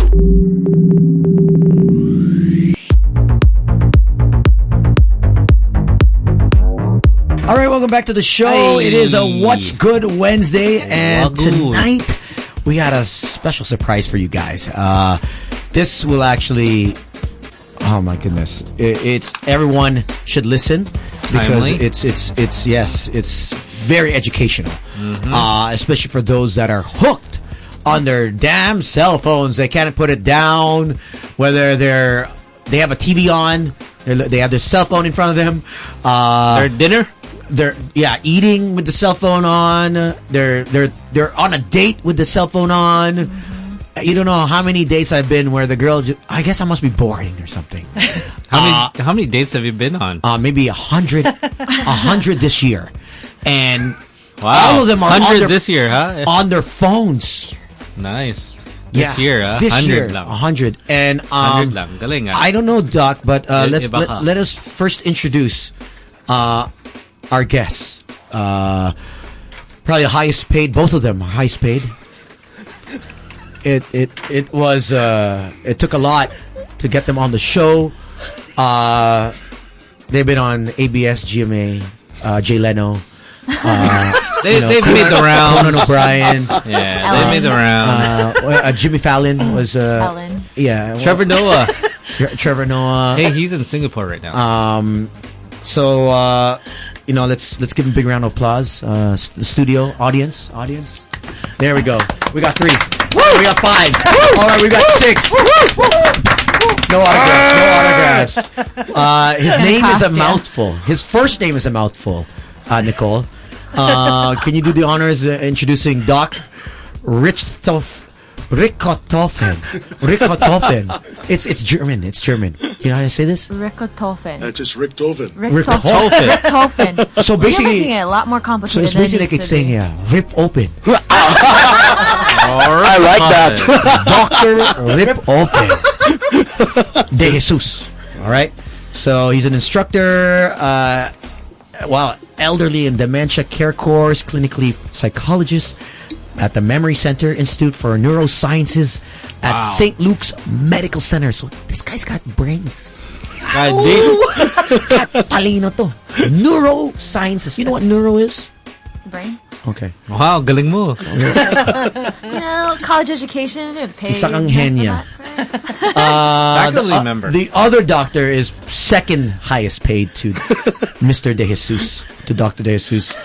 All right, welcome back to the show. It is a What's Good Wednesday, and tonight we got a special surprise for you guys. This will actually, oh my goodness, it's everyone should listen because it's very educational, especially for those that are hooked on their damn cell phones. They can't put it down, whether they have a TV on, they have their cell phone in front of them. Their dinner. They're eating with the cell phone on. They're on a date with the cell phone on. You don't know how many dates I've been where the girl I guess I must be boring or something. How many dates have you been on? Maybe 100 this year. And wow, all of them are 100 this year, huh? On their phones. Nice. This year, huh? This 100 year, lang. 100. And 100 lang. Galing, I don't know, Doc, but let us first introduce our guests. Probably the highest paid. Both of them are highest paid. It took a lot to get them on the show. They've been on ABS, GMA, Jay Leno. They've made the rounds. Conan O'Brien. Yeah, they made the rounds. Jimmy Fallon was. Ellen. Yeah. Trevor Noah. Trevor Noah. Hey, he's in Singapore right now. Let's give him a big round of applause. The studio audience. There we go. We got 3. We got 5. All right, we got 6. No autographs. His name is a mouthful. His first name is a mouthful. Nicole, can you do the honors introducing Doc Richthofen? It's German. It's German. You know how to say this? Richthofen. Just Richthofen. Richthofen. So basically, you're making it a lot more so complicated. it's basically like it's saying, rip open. I like that. Dr. Rip Open De Jesus. All right. So he's an instructor. Elderly and dementia care course, clinically psychologist at the Memory Center Institute for Neurosciences at St. Luke's Medical Center. So this guy's got brains. Talino to. Neurosciences. You know what neuro is? Brain. Okay. Wow, galing mo. College education. It pays. Isa kang henya. Faculty member. The other doctor is second highest paid to Mr. De Jesus, to Dr. De Jesus.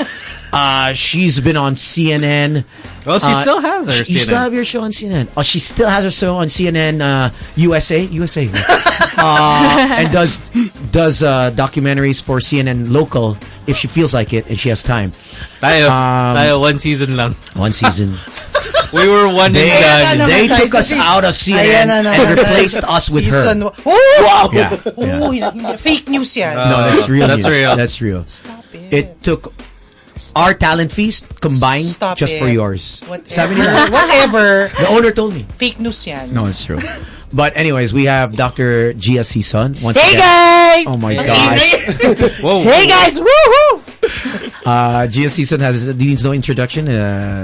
She's been on CNN. Well, she still has her CNN. You still have your show on CNN. Oh, she still has her show on CNN USA. And does documentaries for CNN local if she feels like it and she has time. Tayo, 1 season lang. 1 season. We were one and done. They took us out of CNN and replaced us with her. Wow! Yeah. Fake news yan. No, that's real. That's real. Stop it. It took our talent fees combined for yours. Whatever. The owner told me. Fake news yan. No, it's true. But anyways, we have Dr. Gia Season. Hey guys! Oh my gosh. Whoa. Hey guys! Woohoo! Gia Season needs no introduction.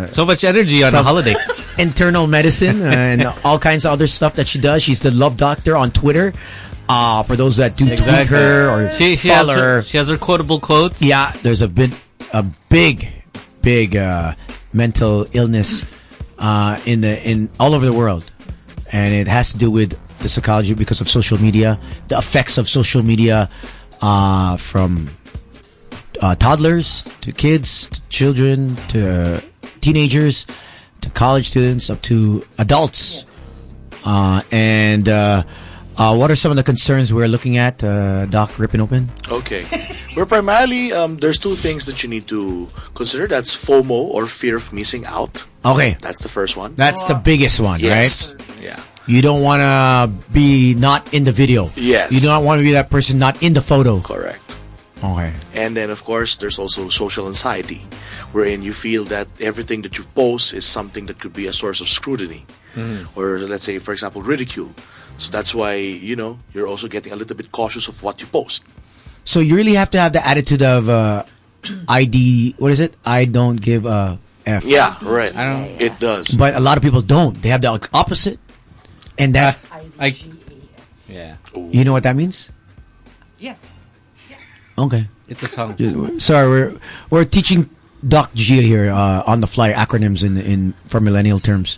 So much energy on a holiday. Internal medicine and all kinds of other stuff that she does. She's the Love Doctor on Twitter. For those that do tweet her or follow her. She has her quotable quotes. Yeah, there's a big mental illness in all over the world. And it has to do with the psychology because of social media, the effects of social media from toddlers to kids, to children, to teenagers, to college students, up to adults. Yes. What are some of the concerns we're looking at, Doc, ripping open? Okay. We're primarily, there's 2 things that you need to consider. That's FOMO, or fear of missing out. Okay. That's the first one. That's the biggest one, yes. right? Yeah. You don't want to be not in the video. Yes. You don't want to be that person not in the photo. Correct. Okay. And then, of course, there's also social anxiety, wherein you feel that everything that you post is something that could be a source of scrutiny. Or, let's say, for example, ridicule. So that's why, you're also getting a little bit cautious of what you post. So you really have to have the attitude of what is it? I don't give a F. Yeah, right. I don't. It does. But a lot of people don't. They have the opposite. And that, Yeah. you know what that means? Yeah. Okay. It's a song. Sorry, we're teaching Doc Gia here on the fly acronyms in for millennial terms.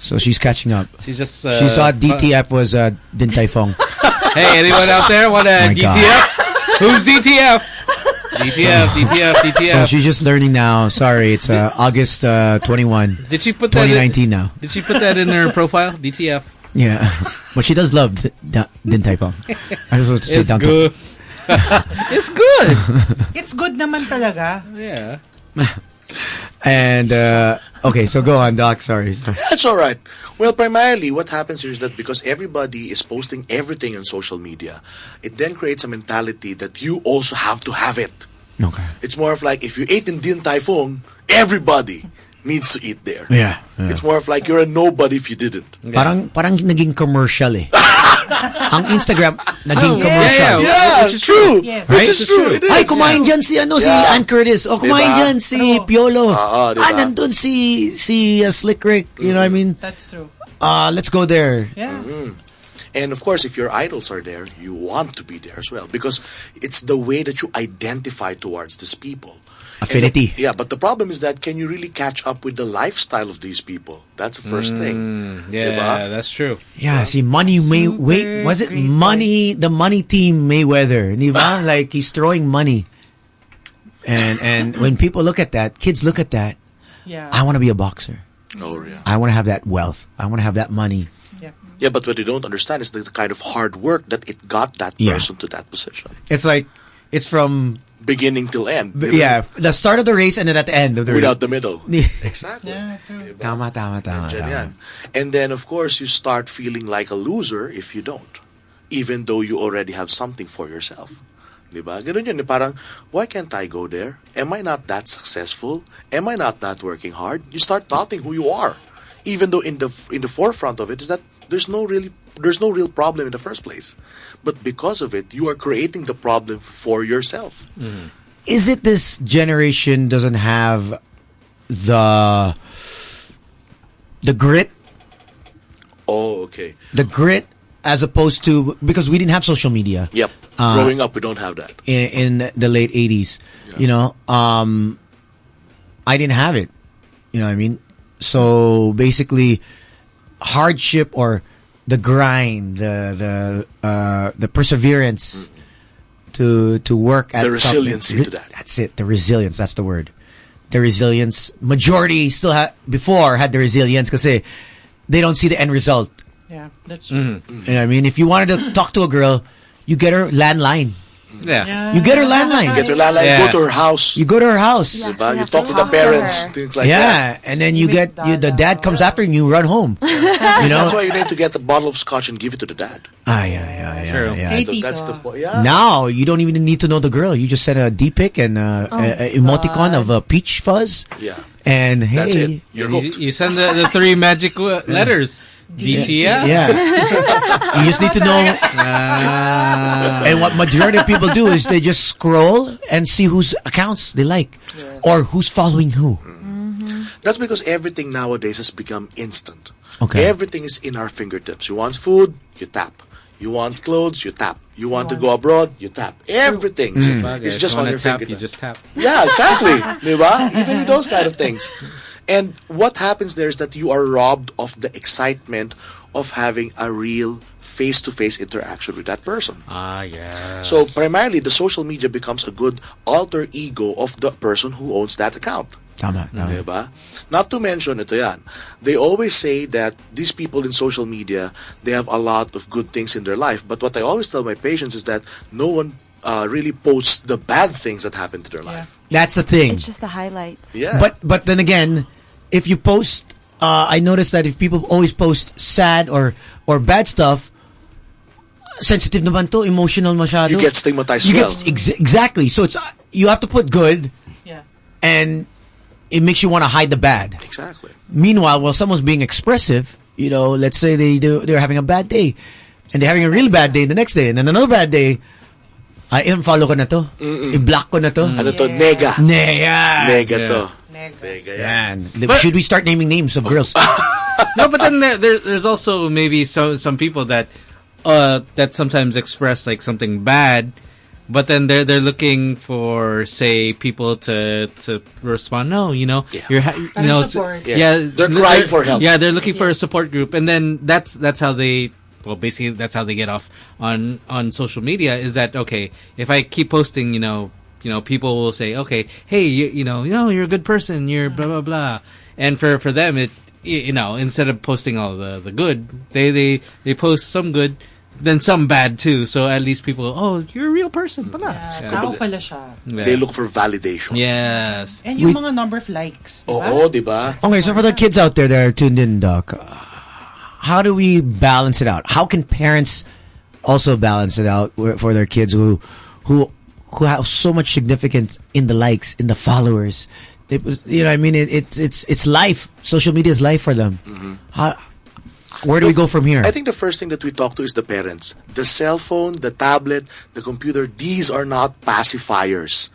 So she's catching up. She's just. She saw DTF was Din Tai Fung. Hey, anyone out there want a my DTF? Who's DTF? DTF. So she's just learning now. Sorry, it's August 21. Did she put that 2019 now. Did she put that in her profile? DTF. Yeah, but she does love Din Tai Fung. I was supposed to say It's downtown. good. It's good. It's good naman talaga. Yeah. And okay, so go on, Doc. Sorry. That's all right. Well, primarily, what happens here is that because everybody is posting everything on social media, it then creates a mentality that you also have to have it. Okay. It's more of like, if you ate in Din Tai Fung, everybody needs to eat there. Yeah. It's more of like you're a nobody if you didn't. Parang naging commercial eh. Ang Instagram naging commercial. Yeah, Which is true. Yes. Right? Which is true. It is. Ay, kumain dyan si si Yeah. Ann Curtis. O, kumain Diba? dyan si Piolo. diba? Nandun si Slick Rick. You know what I mean? That's true. Let's go there. Yeah. And of course, if your idols are there, you want to be there as well because it's the way that you identify towards these people. Affinity. But the problem is that can you really catch up with the lifestyle of these people? That's the first thing. Yeah, Diba? that's true. Yeah, see, was it Money, the Money Team Mayweather? Di ba? Like, he's throwing money. And when people look at that, kids look at that, Yeah. I want to be a boxer. Oh, yeah. I want to have that wealth. I want to have that money. Yeah. Yeah, but what you don't understand is the kind of hard work that it got that Yeah. person to that position. It's like, it's from, Beginning till end. yeah, the start of the race and then at the end of the Without race. the middle. Yeah. Exactly. Yeah, true. Tama. Diyan yan. And then, of course, you start feeling like a loser if you don't. Even though you already have something for yourself. Diba? Ganun yun. Parang, why can't I go there? Am I not that successful? Am I not that working hard? You start doubting who you are. Even though in the forefront of it is that there's no real problem in the first place. But because of it, you are creating the problem for yourself. Is it this generation doesn't have the grit? Oh, okay. The grit as opposed to, because we didn't have social media. Yep. Growing up, we don't have that. In the late 80s. You know, I didn't have it. You know what I mean? So basically, hardship or the grind, the perseverance to work at The resiliency to that. That's it. The resilience. That's the word. The resilience. Majority still before had the resilience because they don't see the end result. Yeah, that's true. You know what I mean? If you wanted to talk to a girl, you get her landline. Yeah. You get her landline. Get her landline, Yeah. go to her house. You go to her house. Yeah. Diba? You have talk to to the talk to parents, her. things like Yeah, that. and then the dad comes after and you run home. You know? That's why you need to get a bottle of scotch and give it to the dad. Yeah. True. Yeah. Hey, That's the Tito. point. Yeah. Now you don't even need to know the girl. You just send a D-pic and a emoticon of a peach fuzz, Yeah. and hey, That's it. You're You, hooked. you send the three magic letters. DTF. yeah. You just need to know. And what majority of people do is they just scroll and see whose accounts they like, or who's following who. That's because everything nowadays has become instant. Okay. Everything is in our fingertips. You want food, you tap. You want clothes, you tap. You want to go abroad, you tap. Everything is just on your tap. fingertips. You just tap. Yeah, exactly. Diba? Even those kind of things. And what happens there is that you are robbed of the excitement of having a real face-to-face interaction with that person. Yeah. So primarily, the social media becomes a good alter ego of the person who owns that account. Tama. Diba? Not to mention, ito yan, they always say that these people in social media, they have a lot of good things in their life. But what I always tell my patients is that no one really posts the bad things that happen to their life. That's the thing. It's just the highlights. Yeah. But then again, if you post, I noticed that if people always post sad or bad stuff, sensitive naman to, emotional masyado. you get stigmatized You as well. get exactly. So it's you have to put good, Yeah. and it makes you want to hide the bad. Exactly. Meanwhile, while someone's being expressive, you know, let's say they're having a bad day, and they're having a real bad day the next day, and then another bad day. I unfollow ko na to. I-block ko na to. Ano to? Nega. Nega. Nega to. Tega. Man, should we start naming names of girls? No, but then there's also maybe some people that sometimes express like something bad, but then they're looking for, say, people to respond. No, Yeah. Support. Yes. They're crying for help. Yeah, they're looking for a support group, and then that's how they. Well, basically, that's how they get off on social media. Is that okay? If I keep posting, people will say, okay, hey, you're a good person, you're blah blah blah, and for them, it instead of posting all the good, they post some good, then some bad too. So at least people, oh, you're a real person, pala. Tao pala siya. Yeah. They look for validation. Yes. And yung mga number of likes, diba? Oo, diba? Okay, so for the kids out there that are tuned in, Doc, how do we balance it out? How can parents also balance it out for their kids who have so much significance in the likes, in the followers? It's life. Social media is life for them. Where do we go from here? I think the first thing that we talk to is the parents. The cell phone, the tablet, the computer, these are not pacifiers.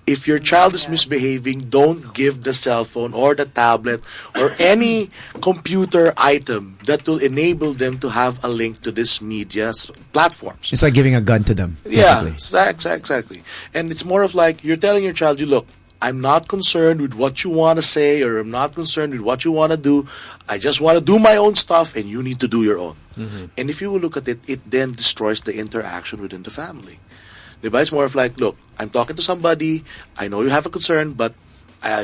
If your child is misbehaving, don't give the cell phone or the tablet or any computer item that will enable them to have a link to this media platforms. It's like giving a gun to them. Yeah, Basically. exactly. And it's more of like you're telling your child, look, I'm not concerned with what you want to say, or I'm not concerned with what you want to do. I just want to do my own stuff, and you need to do your own. And if you will look at it, it then destroys the interaction within the family. It's more of like, look, I'm talking to somebody. I know you have a concern, but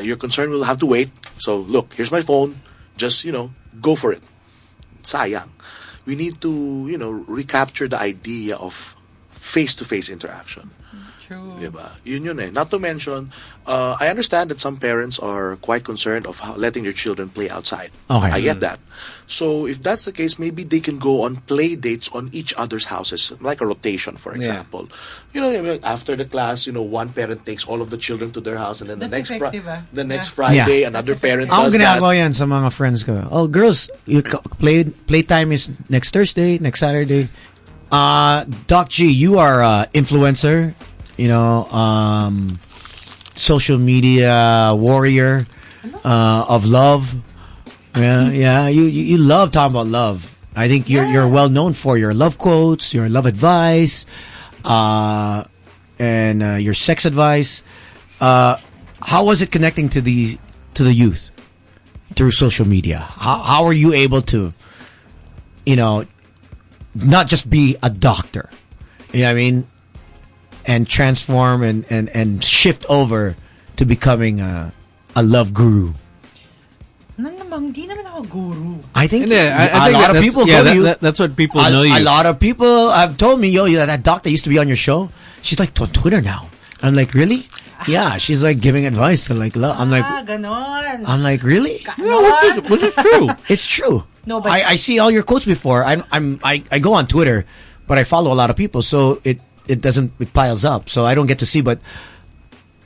your concern will have to wait. So, look, here's my phone. Just, go for it. Sayang. We need to, recapture the idea of face-to-face interaction. True. Diba? Yun eh. Not to mention, I understand that some parents are quite concerned of letting their children play outside. Okay. I get that. So if that's the case, maybe they can go on play dates on each other's houses, like a rotation, for example. After the class, one parent takes all of the children to their house, and then That's the next effective, next Friday, Yeah. another parent Ako does that. ginagawa yan sa mga friends ko. Oh, girls, playtime is next Thursday, next Saturday. Doc G, you are an influencer, social media warrior of love. Yeah. You love talking about love. I think you're well known for your love quotes, your love advice, and your sex advice. How was it connecting to the youth through social media? How are you able to, not just be a doctor, you know what I mean, and transform and shift over to becoming a love guru? Hindi naman ako guru. I think I a lot of people go to you. That's what people know you. A lot of people have told me, that doctor used to be on your show. She's like on Twitter now. I'm like, really? Yeah, she's like giving advice to like love. I'm like, ganon. I'm like, really? Which is true. It's true. No, but I see all your quotes before. I go on Twitter, but I follow a lot of people, so it piles up. So I don't get to see. But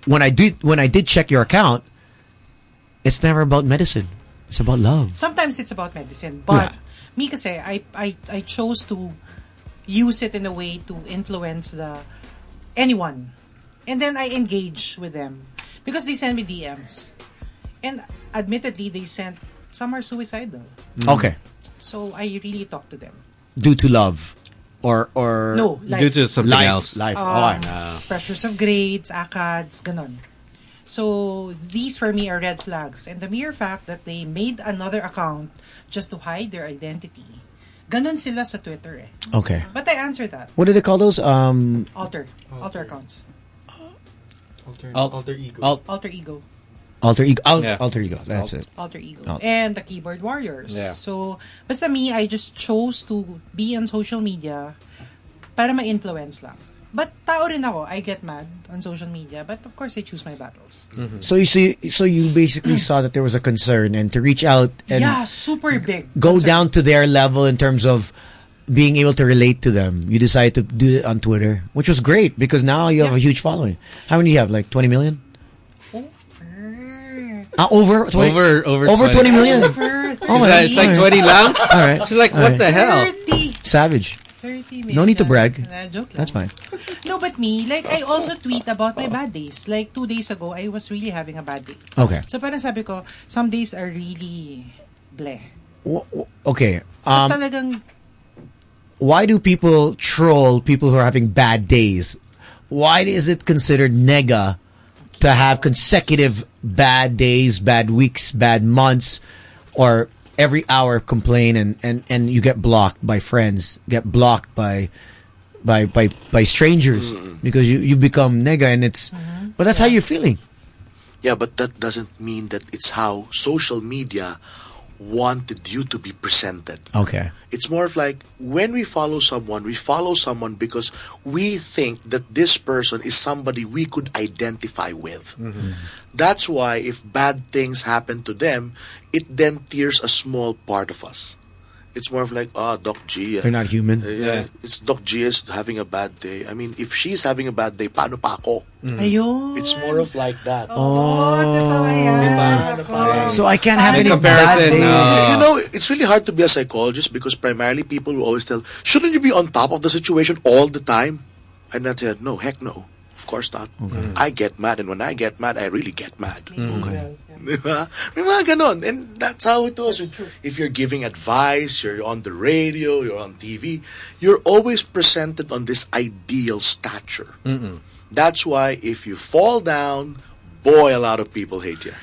when I did check your account, it's never about medicine. It's about love. sometimes it's about medicine, but me kasi, I chose to use it in a way to influence anyone. And then I engage with them because they send me DMs. And admittedly, some are suicidal. Okay. So I really talk to them. Due to love, or No, Due to something else. life. Pressures of grades, ACADS, ganon. So these for me are red flags. And the mere fact that they made another account just to hide their identity. Ganon sila sa Twitter eh. Okay. But I answer that. What do they call those? Alter accounts. Alter ego. Alter ego. Alter ego. Yeah. Alter ego. That's it. Alter ego. Oh. And the keyboard warriors. Yeah. So, basta me, I just chose to be on social media para ma-influence lang. But tao rin ako. I get mad on social media. But of course, I choose my battles. Mm-hmm. So you basically saw that there was a concern, and to reach out and super big. go concern. down to their level in terms of being able to relate to them, you decided to do it on Twitter, which was great because now you have a huge following. How many do you have? Like 20 million? Over 20? Over 20 million. Over Oh my It's like 20 lang. All right. She's like, what the hell? 30. Savage. 30 minutes. No need to brag. Joke lang. That's fine. No, but me, like, I also tweet about my bad days. Like, 2 days ago, I was really having a bad day. Okay. So, parang sabi ko, some days are really bleh. Okay. So, talagang, Why do people troll people who are having bad days? Why is it considered nega to have consecutive bad days, bad weeks, bad months, or every hour complain and you get blocked by friends, get blocked by strangers because you become nega and it's but that's how you're feeling. Yeah, but that doesn't mean that it's how social media wanted you to be presented. Okay. It's more of like when we follow someone because we think that this person is somebody we could identify with. That's why if bad things happen to them, it then tears a small part of us. It's more of like, Doc Gia. They're not human. Yeah, it's Doc Gia's having a bad day. I mean, if she's having a bad day, paano pa ako? ayun. It's more of like that. Totoo yan. Diba? Parang- So I can't have any comparison, bad days. no. You know, it's really hard to be a psychologist because primarily people will always tell, shouldn't you be on top of the situation all the time? And I said, no, heck no. Of course not. I get mad, and when I get mad, I really get mad. Diba? May mga ganon. And that's how it was. If you're giving advice, you're on the radio, you're on TV, you're always presented on this ideal stature. That's why if you fall down, boy, a lot of people hate you.